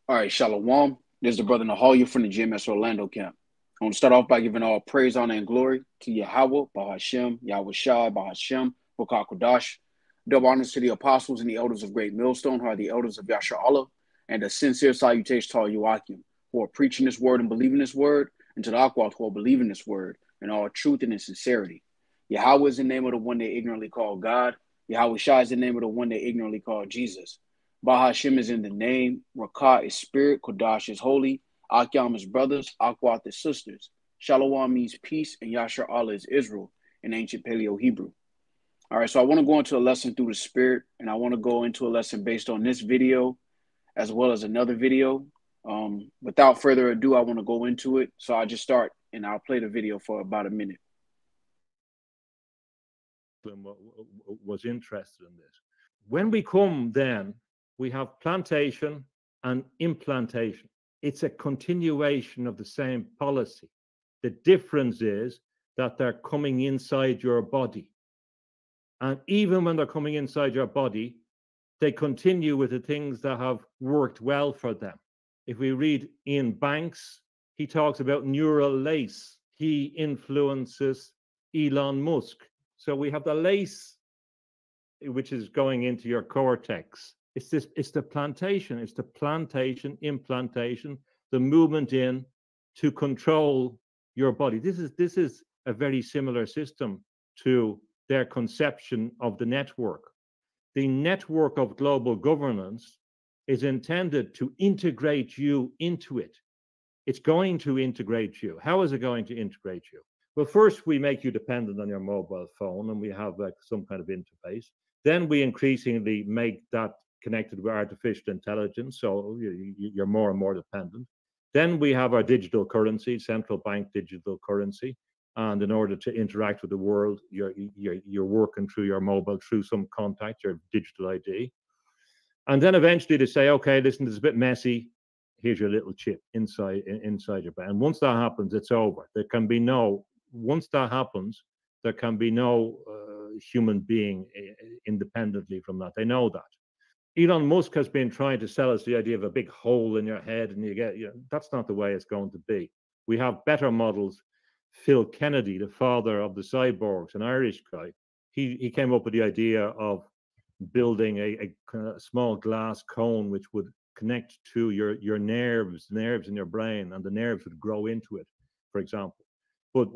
All right, Shalom. This is the brother Nahalia from the GMS Orlando camp. I want to start off by giving all praise, honor, and glory to Yahweh, Bahashem, Yahweh Shai, Bahashem, Bukak Double honors to the apostles and the elders of Great Millstone, who are the elders of Yasha Allah, and a sincere salutation to all Yuakim, who are preaching this word and believing this word, and to the Akwat who are believing this word in all truth and in sincerity. Yahweh is the name of the one they ignorantly call God. Yahweh Shai is the name of the one they ignorantly call Jesus. Bahashem is in the name, Rakah is spirit, Kodash is holy, Akyam is brothers, Akwat is sisters. Shalom means peace, and Yasha Allah is Israel in ancient Paleo Hebrew. All right, so I want to go into a lesson through the spirit, and I want to go into a lesson based on this video as well as another video. Without further ado, I want to go into it. So I'll just start, and I'll play the video for about a minute. Was interested in this. When we come then, we have plantation and implantation. It's a continuation of the same policy. The difference is that they're coming inside your body. And even when they're coming inside your body, they continue with the things that have worked well for them. If we read Ian Banks, he talks about neural lace. He influences Elon Musk. So we have the lace, which is going into your cortex. It's the plantation, implantation, the movement in to control your body. This is a very similar system to their conception of the network. The network of global governance is intended to integrate you into it. It's going to integrate you. How is it going to integrate you? Well, first we make you dependent on your mobile phone, and we have some kind of interface. Then we increasingly make that connected with artificial intelligence, so you're more and more dependent. Then we have our digital currency, central bank digital currency, and in order to interact with the world, you're working through your mobile, through some contact, your digital ID. And then eventually they say, okay, listen, this is a bit messy. Here's your little chip inside your brain. And once that happens, it's over. Once that happens, there can be no human being independently from that. They know that. Elon Musk has been trying to sell us the idea of a big hole in your head, and that's not the way it's going to be. We have better models. Phil Kennedy, the father of the cyborgs, an Irish guy, he came up with the idea of building a small glass cone which would connect to your nerves in your brain, and the nerves would grow into it, for example. But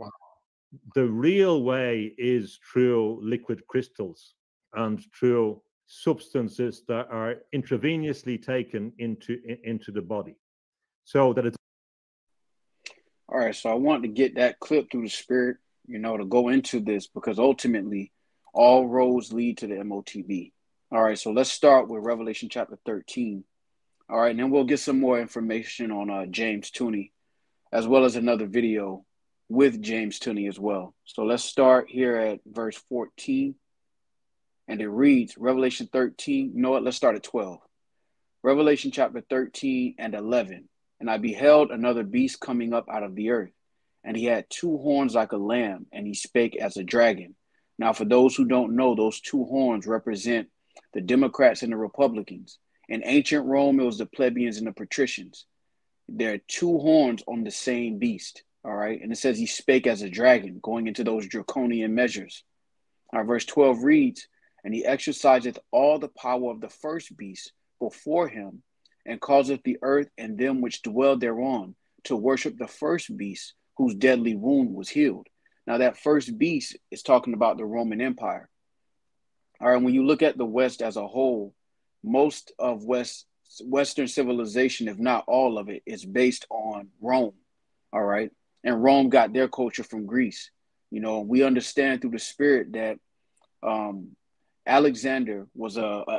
the real way is through liquid crystals and through substances that are intravenously taken into the body, so that it's. All right, so I want to get that clip through the spirit, to go into this, because ultimately all roads lead to the MOTB. All right, so let's start with Revelation chapter 13. All right, and then we'll get some more information on James Tooney, as well as another video with James Tooney as well. So let's start here at verse 14. And it reads, Revelation 13. You know what? Let's start at 12. Revelation chapter 13 and 11. And I beheld another beast coming up out of the earth. And he had two horns like a lamb, and he spake as a dragon. Now, for those who don't know, those two horns represent the Democrats and the Republicans. In ancient Rome, it was the plebeians and the patricians. There are two horns on the same beast. All right. And it says he spake as a dragon, going into those draconian measures. Our verse 12 reads, and he exerciseth all the power of the first beast before him, and causeth the earth and them which dwell thereon to worship the first beast, whose deadly wound was healed. Now that first beast is talking about the Roman Empire. All right, when you look at the West as a whole, most of Western civilization, if not all of it, is based on Rome. All right, and Rome got their culture from Greece. We understand through the spirit that Alexander was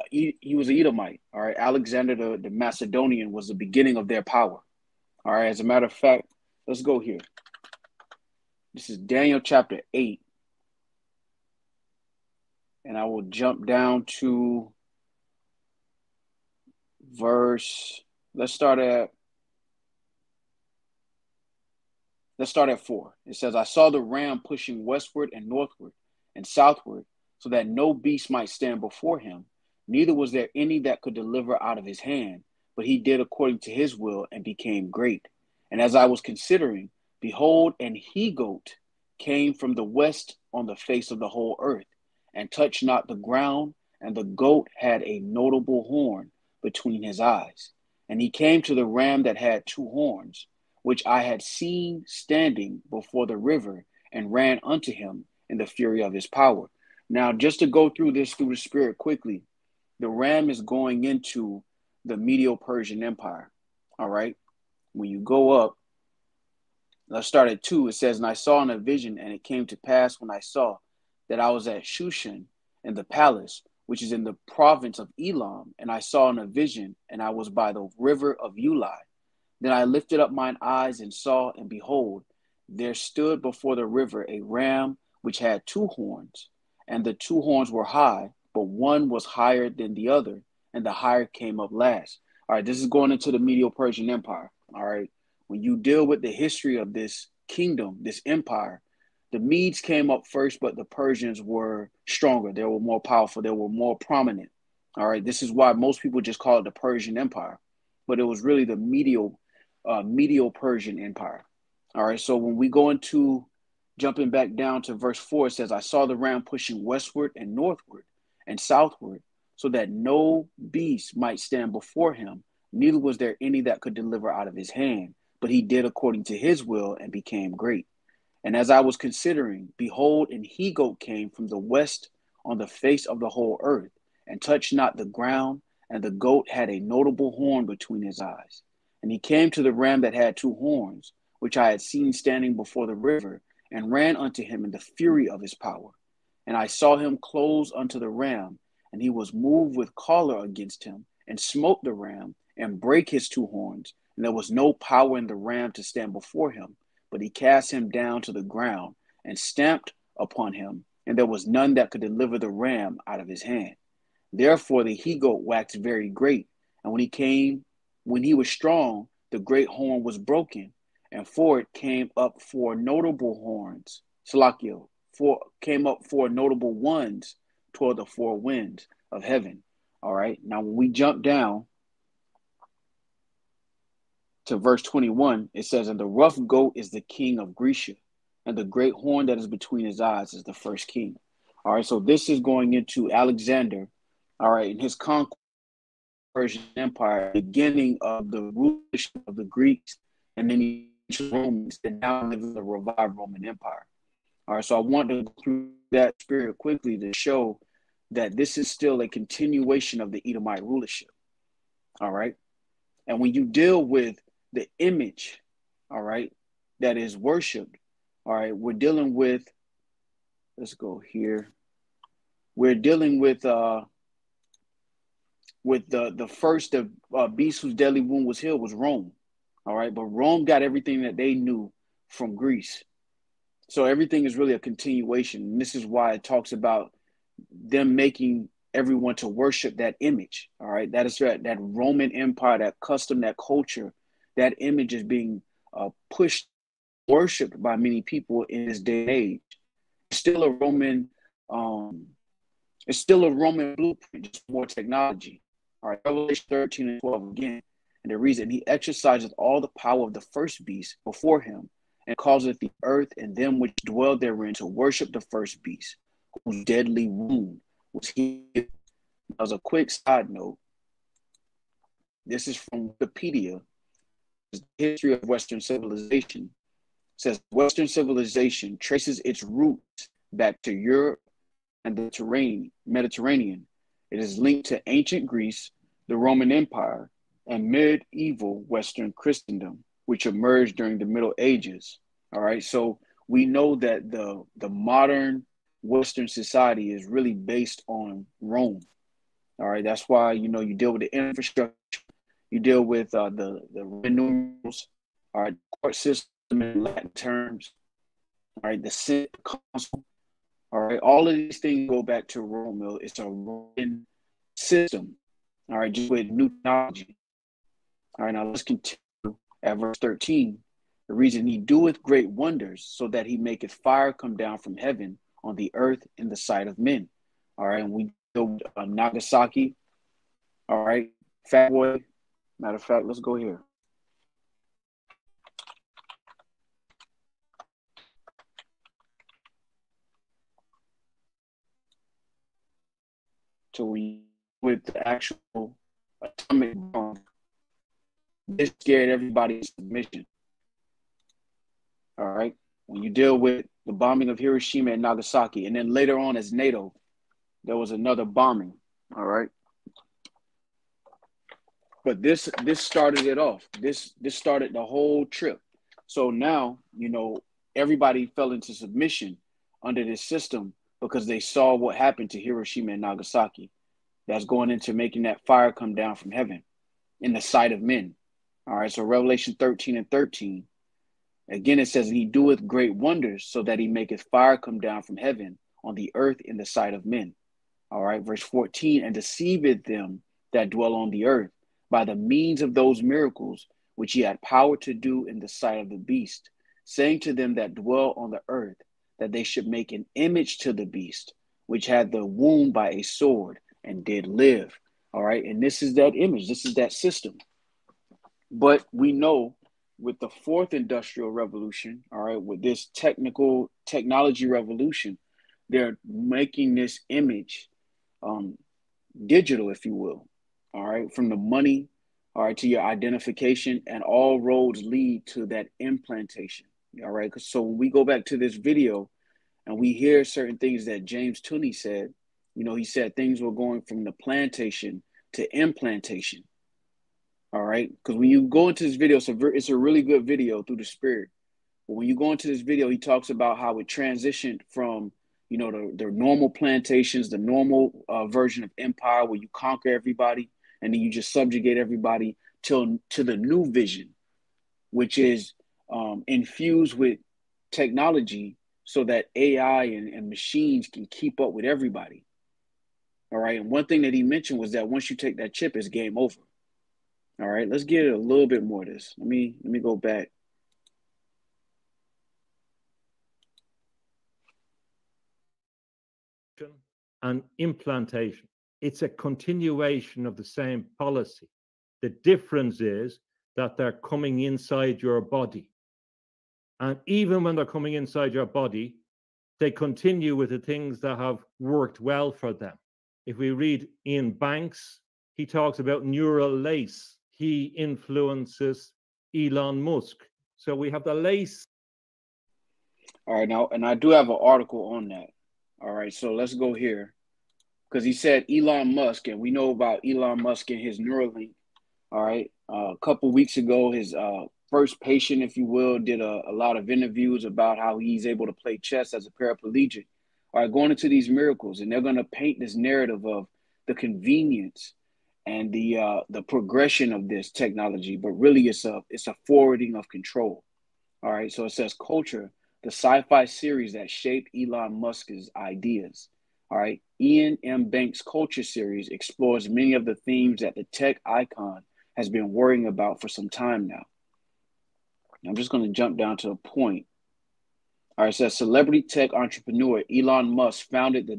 he was an Edomite. All right, Alexander the Macedonian was the beginning of their power. All right, as a matter of fact, let's go here. This is Daniel chapter 8, and I will jump down to verse. Let's start at 4. It says, I saw the ram pushing westward and northward and southward, so that no beast might stand before him. Neither was there any that could deliver out of his hand. but he did according to his will and became great. And as I was considering, behold, an he-goat came from the west on the face of the whole earth, and touched not the ground, and the goat had a notable horn between his eyes. And he came to the ram that had two horns, which I had seen standing before the river, and ran unto him in the fury of his power. Now, just to go through this through the spirit quickly, the ram is going into the Medo-Persian Empire. All right. When you go up, let's start at 2. It says, and I saw in a vision, and it came to pass when I saw that I was at Shushan in the palace, which is in the province of Elam. And I saw in a vision, and I was by the river of Ulai. Then I lifted up mine eyes and saw, and behold, there stood before the river a ram which had two horns, and the two horns were high, but one was higher than the other, and the higher came up last. All right, this is going into the Medo-Persian Empire. All right, when you deal with the history of this kingdom, this empire, the Medes came up first, but the Persians were stronger. They were more powerful. They were more prominent. All right, this is why most people just call it the Persian Empire, but it was really the Medo-Persian Empire. All right, so when we go into jumping back down to verse 4, it says, I saw the ram pushing westward and northward and southward, so that no beast might stand before him, neither was there any that could deliver out of his hand, but he did according to his will and became great. And as I was considering, behold, an he-goat came from the west on the face of the whole earth, and touched not the ground, and the goat had a notable horn between his eyes. And he came to the ram that had two horns, which I had seen standing before the river, and ran unto him in the fury of his power. And I saw him close unto the ram, and he was moved with choler against him, and smote the ram, and brake his two horns. And there was no power in the ram to stand before him, but he cast him down to the ground, and stamped upon him, and there was none that could deliver the ram out of his hand. Therefore the he-goat waxed very great, and when he was strong, the great horn was broken, and for it came up four notable horns, came up four notable ones toward the four winds of heaven. All right. Now, when we jump down to verse 21, it says, and the rough goat is the king of Grecia, and the great horn that is between his eyes is the first king. All right. So this is going into Alexander, all right, in his conquest of the Persian Empire, beginning of the rulership of the Greeks, and then the Romans, and now live in the revived Roman Empire. All right, so I want to go through that spirit quickly to show that this is still a continuation of the Edomite rulership. All right, and when you deal with the image, all right, that is worshipped, all right, we're dealing with, let's go here. We're dealing with the first beast whose deadly wound was healed was Rome. All right, but Rome got everything that they knew from Greece. So everything is really a continuation. And this is why it talks about them making everyone to worship that image. All right, that is that Roman Empire, that custom, that culture, that image is being pushed, worshipped by many people in this day and age. It's still a Roman, blueprint, just more technology. All right, Revelation 13 and 12 again. And the reason he exercises all the power of the first beast before him, and causeth the earth and them which dwell therein to worship the first beast, whose deadly wound was healed. As a quick side note, this is from Wikipedia. The history of Western civilization. It says Western civilization traces its roots back to Europe and the Mediterranean. It is linked to ancient Greece, the Roman Empire, and medieval Western Christendom, which emerged during the Middle Ages. All right, so we know that the modern Western society is really based on Rome. All right, that's why you deal with the infrastructure, you deal with the numerals, all right, court system in Latin terms, all right, the Senate Council, all right, all of these things go back to Rome. It's a Roman system, all right, just with new technology. All right, now let's continue at verse 13. The reason he doeth great wonders, so that he maketh fire come down from heaven on the earth in the sight of men. All right, and we go Nagasaki. All right, Fat Boy, Matter of fact, let's go here. So we with the actual atomic bomb, this scared everybody into submission. All right. When you deal with the bombing of Hiroshima and Nagasaki, and then later on as NATO, there was another bombing. All right. But this started it off. This started the whole trip. So now, you know, everybody fell into submission under this system because they saw what happened to Hiroshima and Nagasaki. That's going into making that fire come down from heaven in the sight of men. All right. So Revelation 13:13. Again, it says, he doeth great wonders so that he maketh fire come down from heaven on the earth in the sight of men. All right. Verse 14, and deceiveth them that dwell on the earth by the means of those miracles which he had power to do in the sight of the beast, saying to them that dwell on the earth that they should make an image to the beast, which had the wound by a sword and did live. All right. And this is that image. This is that system. But we know with the fourth industrial revolution, all right, with this technology revolution, they're making this image digital, if you will. All right. From the money, all right, to your identification, and all roads lead to that implantation. All right. So when we go back to this video and we hear certain things that James Tooney said, you know, he said things were going from the plantation to implantation. All right. Because when you go into this video, it's a really good video through the spirit. But when you go into this video, he talks about how it transitioned from, you know, the normal plantations, the normal version of empire where you conquer everybody and then you just subjugate everybody to the new vision, which is infused with technology so that AI and machines can keep up with everybody. All right. And one thing that he mentioned was that once you take that chip, it's game over. All right. Let's get a little bit more of this. Let me go back. And implantation. It's a continuation of the same policy. The difference is that they're coming inside your body. And even when they're coming inside your body, they continue with the things that have worked well for them. If we read Ian Banks, he talks about neural lace. He influences Elon Musk. So we have the lace. All right. Now, and I do have an article on that. All right. So let's go here. Because he said Elon Musk, and we know about Elon Musk and his Neuralink. All right. A couple weeks ago, his first patient, if you will, did a lot of interviews about how he's able to play chess as a paraplegic. All right, going into these miracles, and they're going to paint this narrative of the convenience and the progression of this technology, but really it's a forwarding of control. All right. So it says Culture, the sci-fi series that shaped Elon Musk's ideas. All right. Ian M. Banks' Culture series explores many of the themes that the tech icon has been worrying about for some time now. I'm just going to jump down to a point. All right. It says celebrity tech entrepreneur Elon Musk founded the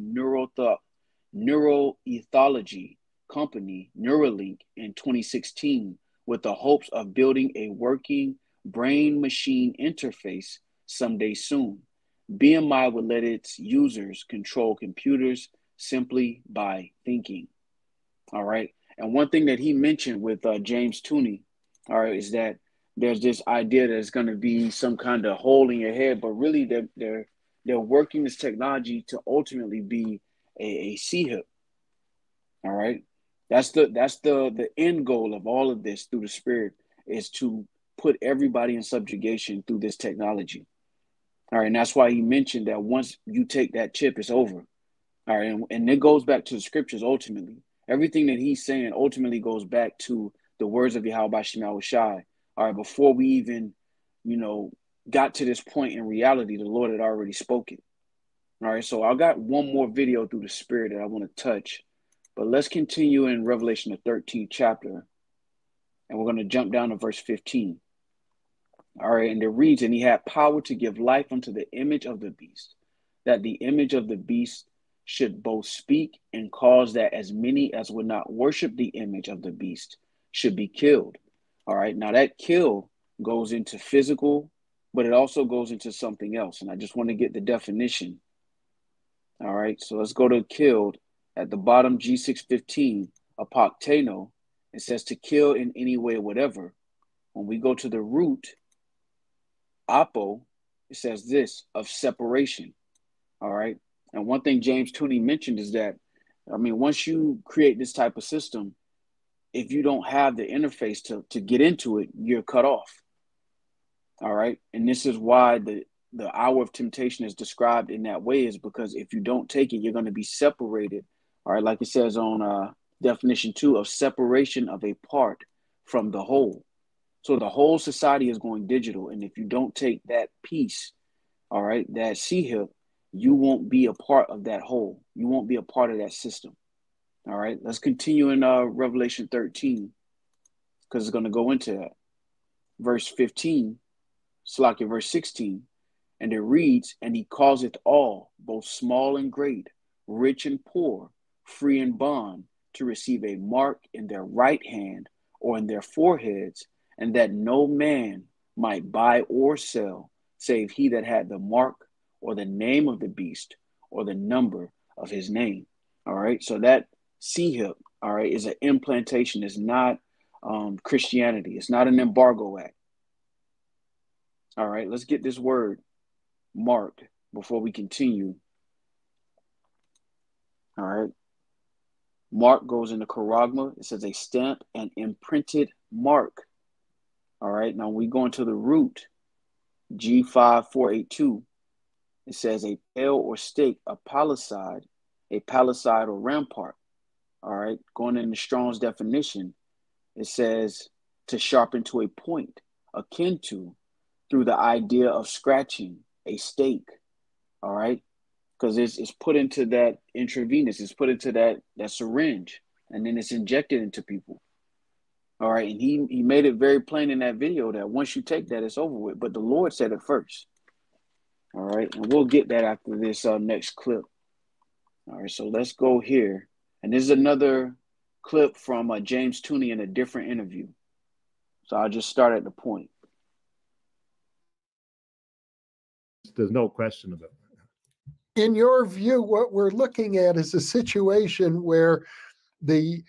neuroethology company Neuralink in 2016 with the hopes of building a working brain-machine interface someday soon. BMI would let its users control computers simply by thinking. All right. And one thing that he mentioned with James Tooney, all right, is that there's this idea that it's going to be some kind of hole in your head, but really they're working this technology to ultimately be a C-hip. All right. That's the end goal of all of this through the spirit, is to put everybody in subjugation through this technology. All right. And that's why he mentioned that once you take that chip, it's over. All right. And it goes back to the scriptures ultimately. Everything that he's saying ultimately goes back to the words of Yahweh Shema Shai. All right. Before we even, got to this point in reality, the Lord had already spoken. All right. So I got one more video through the spirit that I want to touch. But let's continue in Revelation, the 13th chapter. And we're going to jump down to verse 15. All right. And it reads, and he had power to give life unto the image of the beast, that the image of the beast should both speak and cause that as many as would not worship the image of the beast should be killed. All right. Now that kill goes into physical, but it also goes into something else. And I just want to get the definition. All right. So let's go to killed at the bottom, G615, apokteno. It says to kill in any way, whatever. When we go to the root, apo, it says this, of separation. All right. And one thing James Tooney mentioned is that, I mean, once you create this type of system, if you don't have the interface to get into it, you're cut off. All right. And this is why the hour of temptation is described in that way, is because if you don't take it, you're going to be separated. All right. Like it says on definition 2 of separation of a part from the whole. So the whole society is going digital. And if you don't take that piece, all right, that C-HIP, you won't be a part of that whole. You won't be a part of that system. All right, let's continue in Revelation 13, because it's going to go into that. Verse 15, Slakia, verse 16, and it reads, and he causeth all, both small and great, rich and poor, free and bond, to receive a mark in their right hand or in their foreheads, and that no man might buy or sell, save he that had the mark or the name of the beast or the number of his name. All right, so that C-HIP, all right, is an implantation. It's not Christianity. It's not an embargo act. All right, let's get this word marked before we continue. All right. Mark goes into charagma. It says a stamp and imprinted mark. All right, now we go into the root, G5482. It says a pale or stake, a palisade or rampart. All right, going into Strong's definition, it says to sharpen to a point, akin to, through the idea of scratching, a stake. All right, because it's put into that intravenous, it's put into that syringe, and then it's injected into people. All right, and he made it very plain in that video that once you take that, it's over with. But the Lord said it first. All right, and we'll get that after this next clip. All right, so let's go here. And this is another clip from James Tooney in a different interview. So I'll just start at the point. There's no question about it. In your view, what we're looking at is a situation where the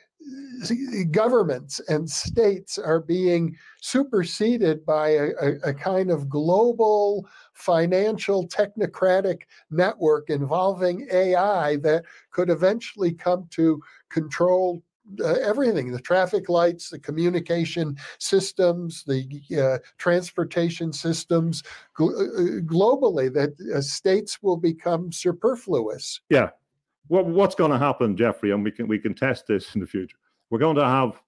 governments and states are being superseded by a kind of global financial technocratic network involving AI that could eventually come to control everything, the traffic lights, the communication systems, the transportation systems globally, that states will become superfluous. Yeah. What's going to happen, Jeffrey, and we can test this in the future. We're going to have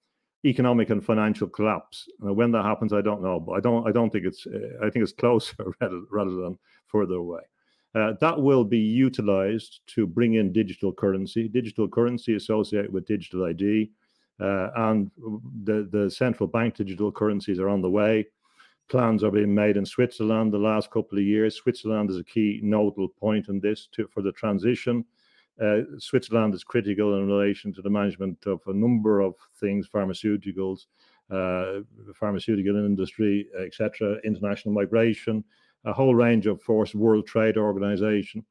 economic and financial collapse. When that happens, I don't know, but I don't think it's. I think it's closer rather than further away. That will be utilized to bring in digital currency associated with digital ID, and the central bank digital currencies are on the way. Plans are being made in Switzerland the last couple of years. Switzerland is a key nodal point in this for the transition. Switzerland is critical in relation to the management of a number of things, pharmaceuticals, pharmaceutical industry, etc., international migration, a whole range of force, World Trade Organization.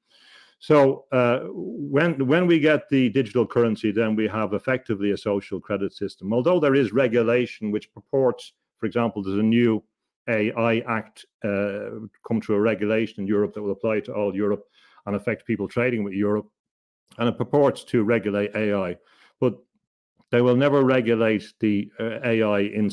So when we get the digital currency, then we have effectively a social credit system. Although there is regulation which purports, for example, there's a new AI Act come to a regulation in Europe that will apply to all Europe and affect people trading with Europe. And it purports to regulate AI, but they will never regulate the AI in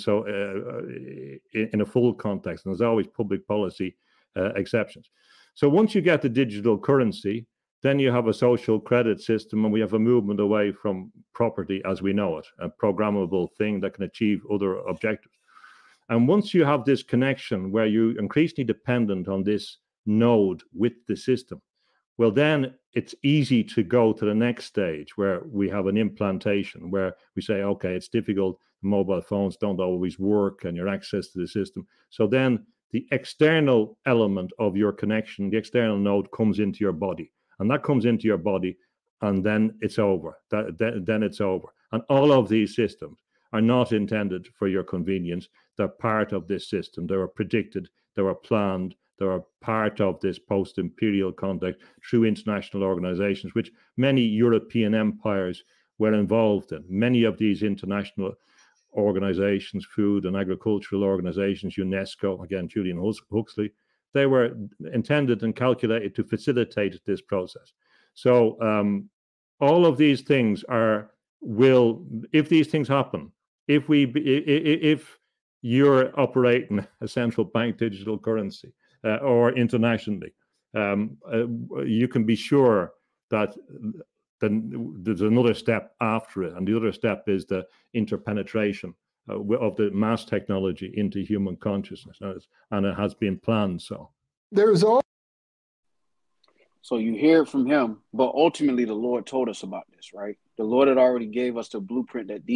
a full context. And there's always public policy exceptions. So once you get the digital currency, then you have a social credit system, and we have a movement away from property as we know it, a programmable thing that can achieve other objectives. And once you have this connection where you're increasingly dependent on this node with the system, well, then it's easy to go to the next stage where we have an implantation, where we say, okay, it's difficult. Mobile phones don't always work and your access to the system. So then the external element of your connection, the external node, comes into your body. And that comes into your body, and then it's over. Then it's over. And all of these systems are not intended for your convenience. They're part of this system. They were predicted, they were planned, they were part of this post-imperial context through international organizations, which many European empires were involved in. Many of these international organizations, food and agricultural organizations, UNESCO, again, Julian Huxley, they were intended and calculated to facilitate this process. So all of these things if these things happen, if you're operating a central bank digital currency or internationally, you can be sure that then there's another step after it. And the other step is the interpenetration of the mass technology into human consciousness. And it has been planned so. There's all. So you hear it from him, but ultimately the Lord told us about this, right? The Lord had already gave us the blueprint that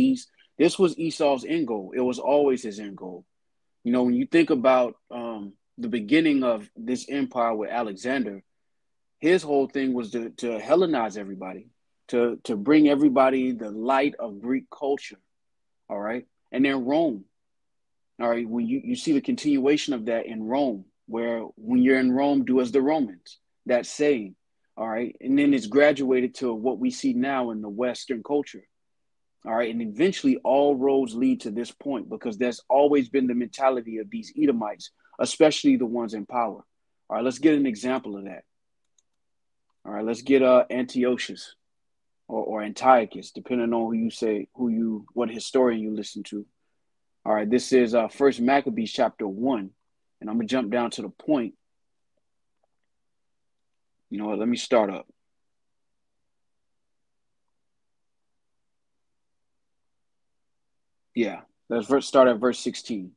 this was Esau's end goal. It was always his end goal. You know, when you think about the beginning of this empire with Alexander, his whole thing was to Hellenize everybody, to bring everybody the light of Greek culture, all right? And then Rome, all right? When you see the continuation of that in Rome, where when you're in Rome, do as the Romans. That saying, all right? And then it's graduated to what we see now in the Western culture, all right? And eventually all roads lead to this point because there's always been the mentality of these Edomites, especially the ones in power. All right, let's get an example of that. All right, let's get Antiochus or Antiochus, depending on what historian you listen to. All right, this is First Maccabees chapter 1, and I'm going to jump down to the point. You know what? Let me start up. Yeah, let's start at verse 16.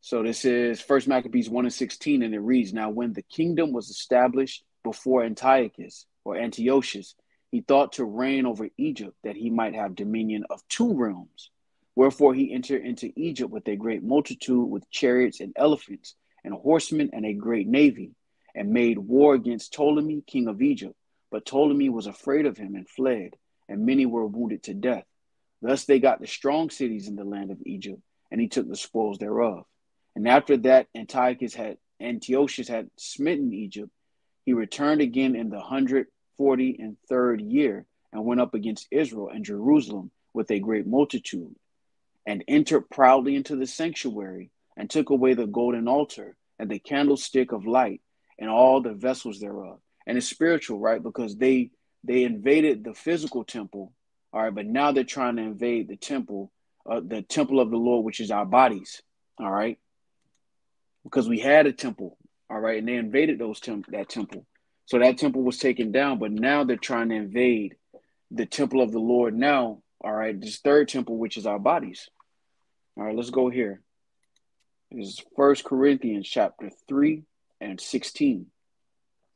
So this is First Maccabees 1:16, and it reads, "Now when the kingdom was established before Antiochus or Antiochus, he thought to reign over Egypt, that he might have dominion of 2 realms. Wherefore he entered into Egypt with a great multitude, with chariots and elephants, and horsemen, and a great navy, and made war against Ptolemy, king of Egypt. But Ptolemy was afraid of him and fled, and many were wounded to death. Thus they got the strong cities in the land of Egypt, and he took the spoils thereof. And after that Antiochus had smitten Egypt, he returned again in the 143rd year, and went up against Israel and Jerusalem with a great multitude, and entered proudly into the sanctuary, and took away the golden altar, and the candlestick of light, and all the vessels thereof." And it's spiritual, right? Because they invaded the physical temple, all right, but now they're trying to invade the temple of the Lord, which is our bodies, all right? Because we had a temple, all right, and they invaded that temple. So that temple was taken down, but now they're trying to invade the temple of the Lord now, all right, this third temple, which is our bodies. All right, let's go here. This is 1 Corinthians chapter 3:16.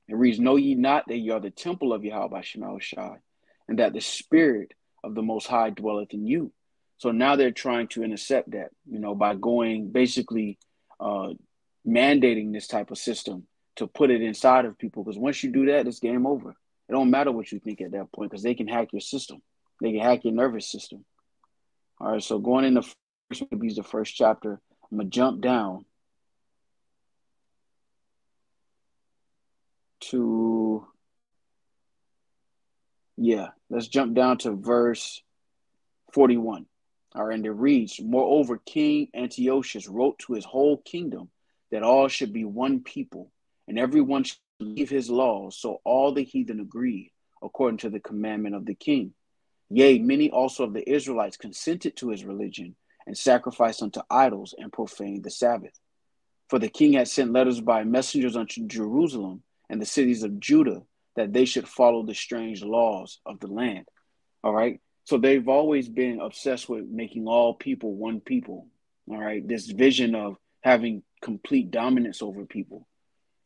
It reads, "Know ye not that ye are the temple of Yahweh Shema Shai, and that the Spirit of the Most High dwelleth in you?" So now they're trying to intercept that, you know, by going basically mandating this type of system to put it inside of people. Because once you do that, it's game over. It don't matter what you think at that point, because they can hack your system. They can hack your nervous system. All right, so going into the first chapter, I'm going to jump down to, let's jump down to verse 41. All right, and it reads, "Moreover, King Antiochus wrote to his whole kingdom that all should be one people, and everyone should leave his laws. So all the heathen agreed, according to the commandment of the king. Yea, many also of the Israelites consented to his religion, and sacrificed unto idols, and profaned the Sabbath. For the king had sent letters by messengers unto Jerusalem and the cities of Judah, that they should follow the strange laws of the land." All right. So they've always been obsessed with making all people one people. All right. This vision of having complete dominance over people.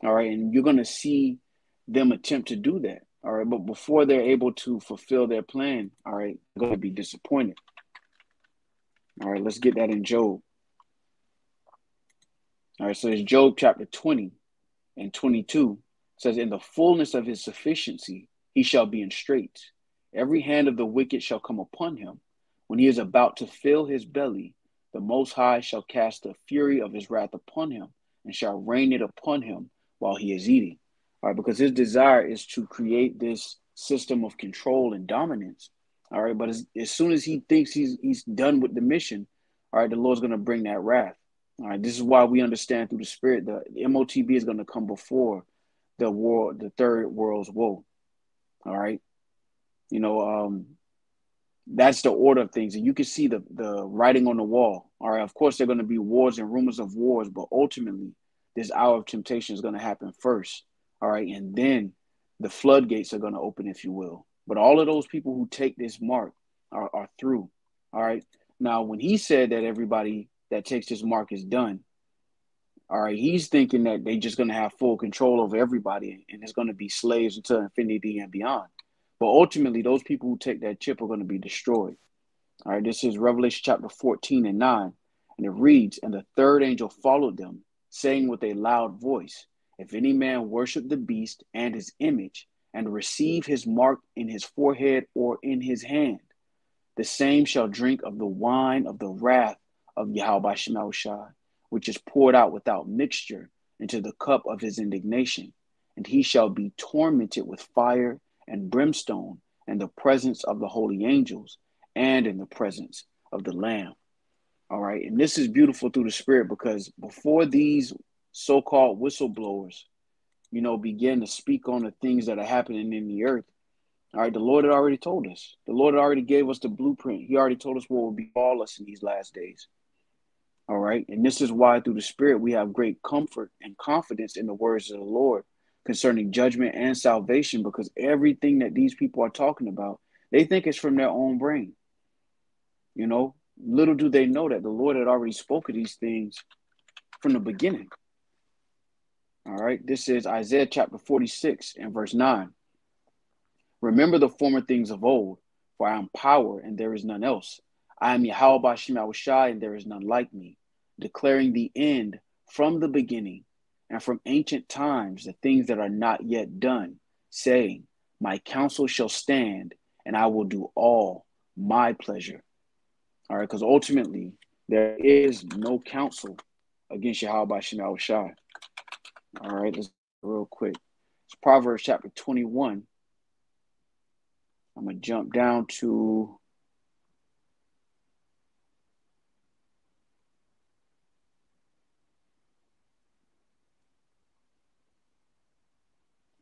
All right. And you're going to see them attempt to do that. All right. But before they're able to fulfill their plan, all right, they're going to be disappointed. All right. Let's get that in Job. All right. So it's Job chapter 20 and 22. It says, "In the fullness of his sufficiency, he shall be in straits. Every hand of the wicked shall come upon him. When he is about to fill his belly, the Most High shall cast the fury of his wrath upon him and shall rain it upon him while he is eating. All right, because his desire is to create this system of control and dominance. All right, but as soon as he thinks he's done with the mission, all right, the Lord's going to bring that wrath. All right, this is why we understand through the Spirit the MOTB is going to come before the third world's woe. All right, that's the order of things, and you can see the writing on the wall. All right, of course, there are going to be wars and rumors of wars, but ultimately, this hour of temptation is going to happen first. All right, and then the floodgates are going to open, if you will. But all of those people who take this mark are through. All right. Now, when he said that everybody that takes this mark is done, all right, he's thinking that they're just going to have full control over everybody and it's going to be slaves until infinity and beyond. But ultimately, those people who take that chip are going to be destroyed. All right, this is Revelation chapter 14 and 9. And it reads, "And the third angel followed them, saying with a loud voice, if any man worship the beast and his image, and receive his mark in his forehead or in his hand, the same shall drink of the wine of the wrath of Yahweh Shemel, which is poured out without mixture into the cup of his indignation. And he shall be tormented with fire and brimstone in the presence of the holy angels and in the presence of the Lamb." All right. And this is beautiful through the Spirit, because before these so-called whistleblowers, begin to speak on the things that are happening in the earth, all right, the Lord had already told us. The Lord had already gave us the blueprint. He already told us what will befall us in these last days. All right. And this is why through the Spirit we have great comfort and confidence in the words of the Lord concerning judgment and salvation, because everything that these people are talking about, they think it's from their own brain. Little do they know that the Lord had already spoken these things from the beginning. All right. This is Isaiah chapter 46 and verse 9. "Remember the former things of old, for I am power and there is none else. I am Yahweh Shemel, and there is none like me, declaring the end from the beginning and from ancient times the things that are not yet done, saying, my counsel shall stand and I will do all my pleasure." All right, because ultimately there is no counsel against Yahweh Shemel. All right, let's go real quick. It's Proverbs chapter 21. I'm going to jump down to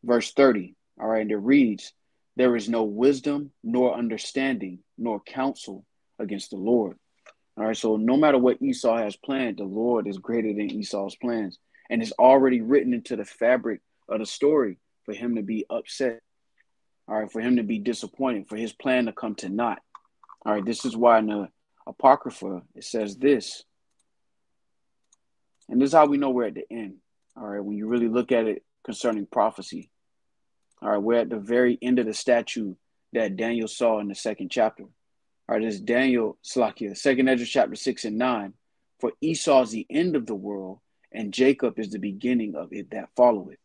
verse 30. All right, and it reads, "There is no wisdom, nor understanding, nor counsel against the Lord." All right, so no matter what Esau has planned, the Lord is greater than Esau's plans. And it's already written into the fabric of the story for him to be upset. All right, for him to be disappointed, for his plan to come to naught. All right, this is why in the Apocrypha it says this. And this is how we know we're at the end. All right, when you really look at it concerning prophecy. All right, we're at the very end of the statue that Daniel saw in the second chapter. All right, this is Daniel, Slakia, 2nd Ezra chapter 6 and 9. "For Esau is the end of the world, and Jacob is the beginning of it that followeth."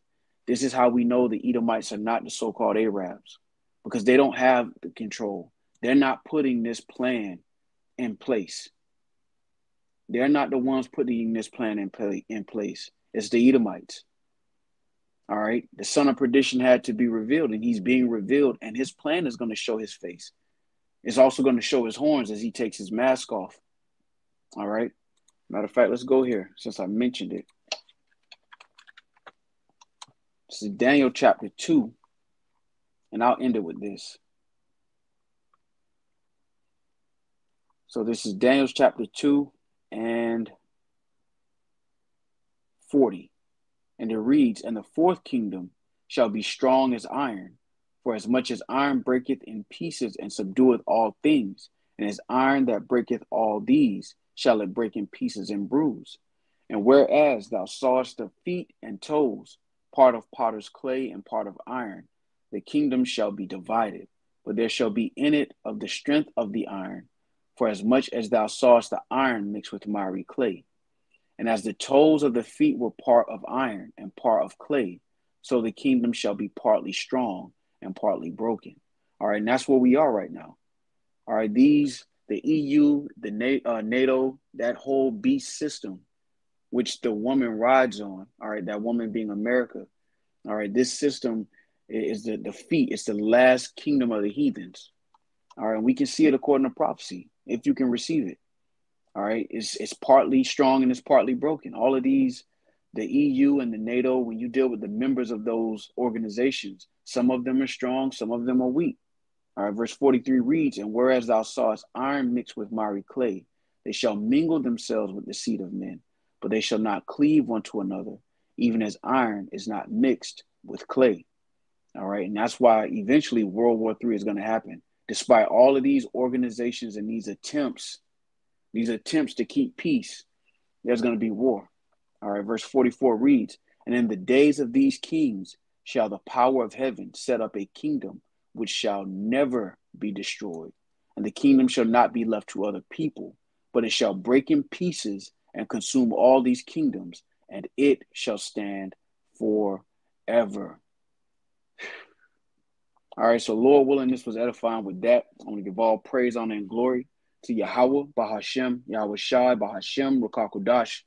This is how we know the Edomites are not the so-called Arabs, because they don't have the control. They're not putting this plan in place. They're not the ones putting this plan in place. It's the Edomites. All right. The son of perdition had to be revealed, and he's being revealed, and his plan is going to show his face. It's also going to show his horns as he takes his mask off. All right. Matter of fact, let's go here since I mentioned it. This is Daniel chapter 2, and I'll end it with this. So this is Daniel chapter 2 and 40. And it reads, "And the fourth kingdom shall be strong as iron, for as much as iron breaketh in pieces and subdueth all things, and as iron that breaketh all these, shall it break in pieces and bruise. And whereas thou sawest the feet and toes, part of potter's clay and part of iron, the kingdom shall be divided, but there shall be in it of the strength of the iron, for as much as thou sawest the iron mixed with miry clay. And as the toes of the feet were part of iron and part of clay, so the kingdom shall be partly strong and partly broken." All right, and that's where we are right now. All right, these the EU, the NATO, that whole beast system, which the woman rides on, all right, that woman being America, all right, this system is the defeat. It's the last kingdom of the heathens, all right, and we can see it according to prophecy if you can receive it, all right. It's partly strong and it's partly broken. All of these, the EU and the NATO, when you deal with the members of those organizations, some of them are strong, some of them are weak. All right, verse 43 reads, and whereas thou sawest iron mixed with miry clay, they shall mingle themselves with the seed of men, but they shall not cleave one to another, even as iron is not mixed with clay. All right, and that's why eventually World War III is going to happen. Despite all of these organizations and these attempts to keep peace, there's going to be war. All right, verse 44 reads, and in the days of these kings shall the power of heaven set up a kingdom which shall never be destroyed. And the kingdom shall not be left to other people, but it shall break in pieces and consume all these kingdoms, and it shall stand forever. All right, so Lord willing, this was edifying with that. I want to give all praise, honor, and glory to Yahweh, Bahashem, Yahweh Shai, Bahashem, Rakakudash.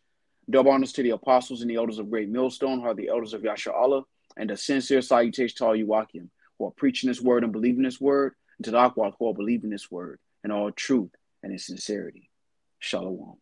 Double honors to the apostles and the elders of Great Millstone, who are the elders of Yasha Allah, and a sincere salutation to all you Wakim, who are preaching this word and believing this word, and to the Akwad who are believing this word and all truth and in sincerity. Shalom.